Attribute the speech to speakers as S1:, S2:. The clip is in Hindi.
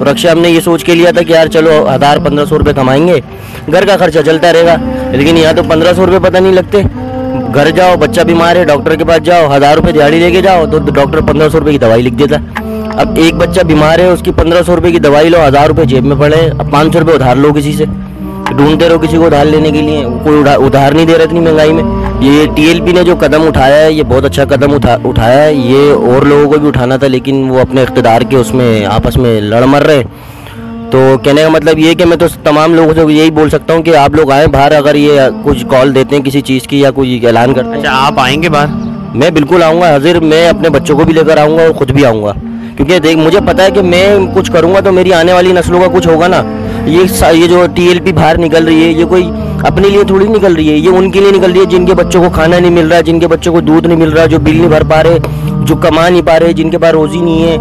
S1: रक्षा हमने ये सोच के लिया था कि यार चलो 1000-1500 रुपये कमाएंगे, घर का खर्चा चलता रहेगा। लेकिन यहाँ तो 1500 रुपये पता नहीं लगते। घर जाओ, बच्चा बीमार है, डॉक्टर के पास जाओ, 1000 रुपये दिहाड़ी लेके जाओ तो डॉक्टर 1500 रुपये की दवाई लिख देता। अब एक बच्चा बीमार है, उसकी 1500 रुपये की दवाई लो, 1000 रुपये जेब में पड़े, अब 500 रुपये उधार लो किसी से, ढूंढते रहो किसी को उधार लेने के लिए, कोई उधार नहीं दे रहा इतनी महंगाई में। ये टीएलपी ने जो कदम उठाया है ये बहुत अच्छा कदम उठाया है। ये और लोगों को भी उठाना था, लेकिन वो अपने इख्तिदार के उसमें आपस में लड़ मर रहे। तो कहने का मतलब ये है कि मैं तो तमाम लोगों से यही बोल सकता हूँ कि आप लोग आएँ बाहर, अगर ये कुछ कॉल देते हैं किसी चीज़ की या कोई ऐलान करते हैं।
S2: अच्छा, आप आएंगे बाहर?
S1: मैं बिल्कुल आऊँगा हाजिर, मैं अपने बच्चों को भी लेकर आऊँगा और ख़ुद भी आऊँगा, क्योंकि देख मुझे पता है कि मैं कुछ करूँगा तो मेरी आने वाली नस्लों का कुछ होगा ना। ये जो टीएलपी बाहर निकल रही है ये कोई अपने लिए थोड़ी निकल रही है, ये उनके लिए निकल रही है जिनके बच्चों को खाना नहीं मिल रहा है, जिनके बच्चों को दूध नहीं मिल रहा, जो बिल नहीं भर पा रहे, जो कमा नहीं पा रहे, जिनके पास रोजी नहीं है।